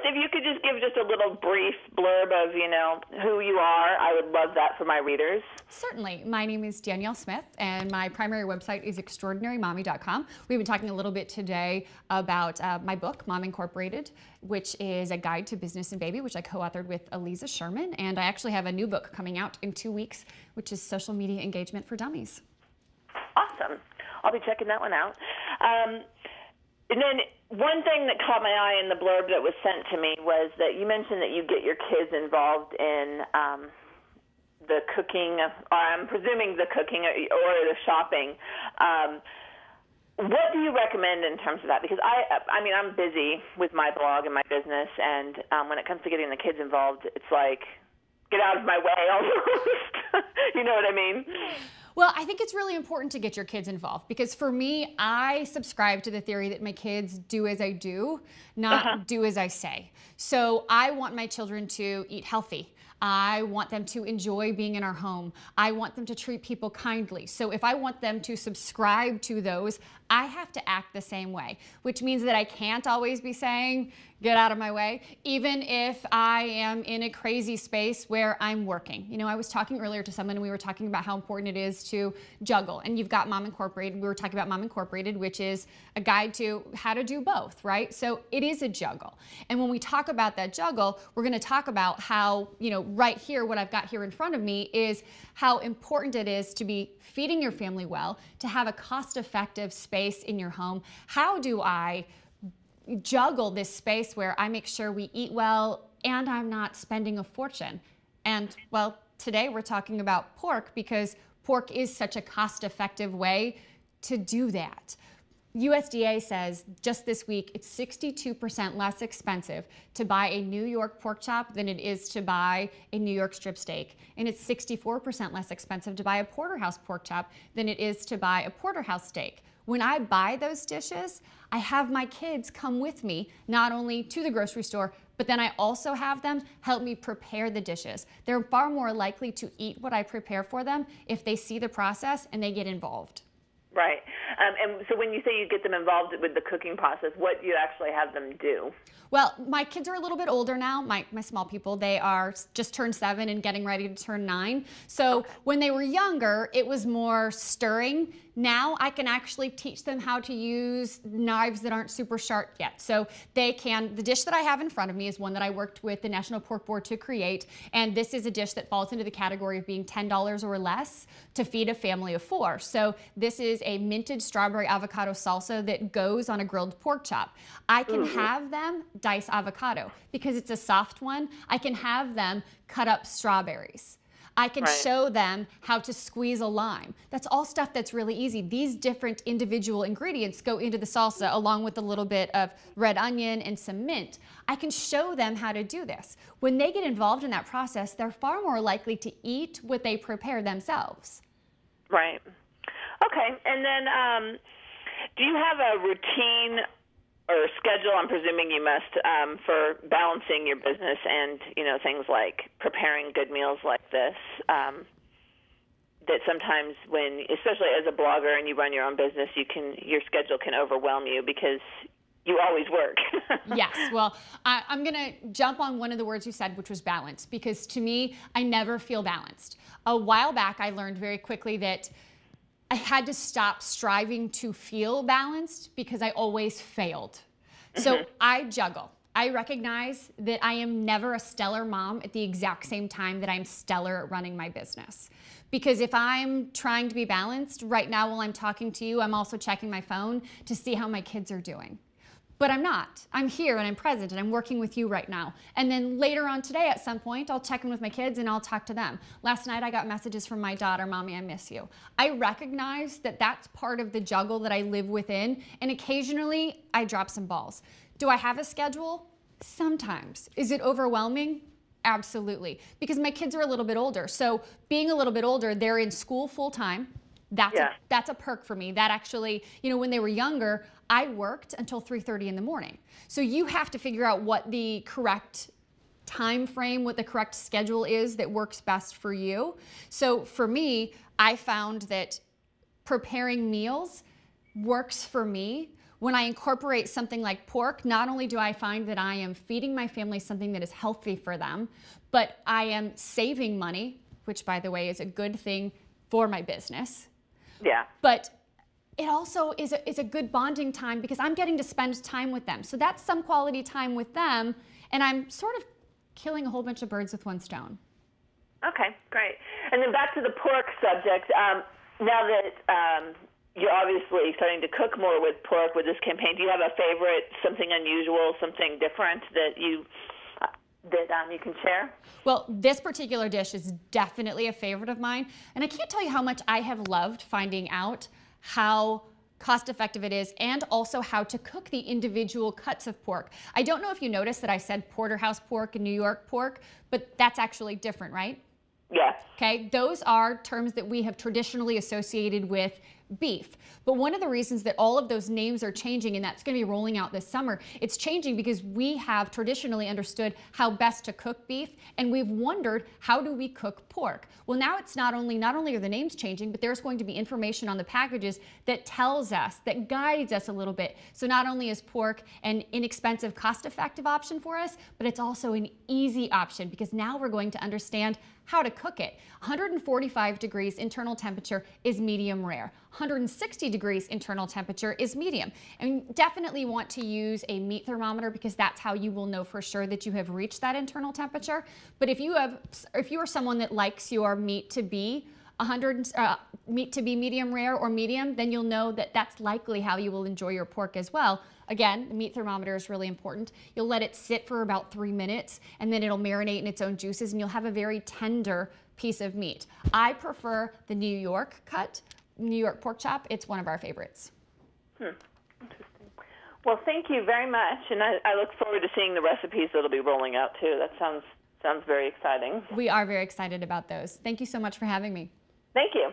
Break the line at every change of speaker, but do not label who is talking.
if you could just give just a little brief blurb of, who you are, I would love that for my readers.
Certainly. My name is Danielle Smith, and my primary website is extraordinarymommy.com. We've been talking a little bit today about my book, Mom Incorporated, which is a guide to business and baby, which I co-authored with Eliza Sherman. And I actually have a new book coming out in 2 weeks, which is Social Media Engagement for Dummies.
Awesome. I'll be checking that one out. And then one thing that caught my eye in the blurb that was sent to me was that you mentioned that you get your kids involved in the cooking, or I'm presuming the cooking or the shopping. What do you recommend in terms of that? Because I mean, I'm busy with my blog and my business, and when it comes to getting the kids involved, it's like, get out of my way almost. You know what I mean?
Well, I think it's really important to get your kids involved, because for me, I subscribe to the theory that my kids do as I do, not do as I say. So I want my children to eat healthy. I want them to enjoy being in our home. I want them to treat people kindly. So if I want them to subscribe to those, I have to act the same way, which means that I can't always be saying, get out of my way, even if I am in a crazy space where I'm working. You know, I was talking earlier to someone, and we were talking about how important it is to juggle. And you've got Mom Incorporated. We were talking about Mom Incorporated, which is a guide to how to do both, right? So it is a juggle. And when we talk about that juggle, we're going to talk about how, right here, what I've got here in front of me is how important it is to be feeding your family well, to have a cost-effective space in your home. How do I juggle this space where I make sure we eat well and I'm not spending a fortune? And well, today we're talking about pork, because pork is such a cost-effective way to do that. USDA says just this week it's 62% less expensive to buy a New York pork chop than it is to buy a New York strip steak. And it's 64% less expensive to buy a porterhouse pork chop than it is to buy a porterhouse steak. When I buy those dishes, I have my kids come with me, not only to the grocery store, but then I also have them help me prepare the dishes. They're far more likely to eat what I prepare for them if they see the process and they get involved.
Right. And so when you say you get them involved with the cooking process, what do you actually have them do?
Well, my kids are a little bit older now, my small people. They are just turned 7 and getting ready to turn 9. So when they were younger, it was more stirring. Now I can actually teach them how to use knives that aren't super sharp yet. So they can, the dish that I have in front of me is one that I worked with the National Pork Board to create. And this is a dish that falls into the category of being $10 or less to feed a family of 4. So this is a minted strawberry avocado salsa that goes on a grilled pork chop. I can have them dice avocado because it's a soft one. I can have them cut up strawberries. I can show them how to squeeze a lime. That's all stuff that's really easy. These different individual ingredients go into the salsa along with a little bit of red onion and some mint. I can show them how to do this. When they get involved in that process, they're far more likely to eat what they prepare themselves.
Right. Okay. And then do you have a routine or schedule, I'm presuming you must, for balancing your business and, things like preparing good meals like this, that sometimes when, especially as a blogger and you run your own business, your schedule can overwhelm you because you always work.
Yes. Well, I'm going to jump on one of the words you said, which was balance, because to me, I never feel balanced. A while back, I learned very quickly that I had to stop striving to feel balanced because I always failed. So I juggle. I recognize that I am never a stellar mom at the exact same time that I'm stellar at running my business. Because if I'm trying to be balanced, right now while I'm talking to you, I'm also checking my phone to see how my kids are doing. But I'm not. I'm here and I'm present and I'm working with you right now. And then later on today at some point, I'll check in with my kids and I'll talk to them. Last night I got messages from my daughter, Mommy, I miss you. I recognize that that's part of the juggle that I live within, and occasionally I drop some balls. Do I have a schedule? Sometimes. Is it overwhelming? Absolutely. Because my kids are a little bit older. So being a little bit older, they're in school full time. That's a perk for me. That actually, when they were younger, I worked until 3:30 in the morning. So you have to figure out what the correct time frame, what the correct schedule is that works best for you. So for me, I found that preparing meals works for me when I incorporate something like pork, not only do I find that I am feeding my family something that is healthy for them, but I am saving money, which, by the way, is a good thing for my business.
Yeah.
But it also is a good bonding time because I'm getting to spend time with them. So that's some quality time with them, and I'm sort of killing a whole bunch of birds with one stone.
Okay, great. And then back to the pork subject. Now that you're obviously starting to cook more with pork with this campaign, do you have a favorite, something unusual, something different that you can share?
Well, this particular dish is definitely a favorite of mine, and I can't tell you how much I have loved finding out how cost-effective it is and also how to cook the individual cuts of pork. I don't know if you noticed that I said porterhouse pork and New York pork, but that's actually different, right?
Yeah.
Okay, those are terms that we have traditionally associated with beef. But one of the reasons that all of those names are changing, and that's going to be rolling out this summer, it's changing because we have traditionally understood how best to cook beef, and we've wondered, how do we cook pork? Well, now it's not only are the names changing, but there's going to be information on the packages that tells us, that guides us a little bit. So not only is pork an inexpensive, cost-effective option for us, but it's also an easy option because now we're going to understand how to cook it. 145 degrees internal temperature is medium rare. 160 degrees internal temperature is medium. And definitely want to use a meat thermometer because that's how you will know for sure that you have reached that internal temperature. But if you are someone that likes your meat to be medium rare or medium, then you'll know that that's likely how you will enjoy your pork as well. Again, the meat thermometer is really important. You'll let it sit for about 3 minutes and then it'll marinate in its own juices and you'll have a very tender piece of meat. I prefer the New York cut, New York pork chop. It's one of our favorites.
Interesting. Well, thank you very much, and I look forward to seeing the recipes that'll be rolling out too. That sounds very exciting.
We are very excited about those. Thank you so much for having me.
Thank you.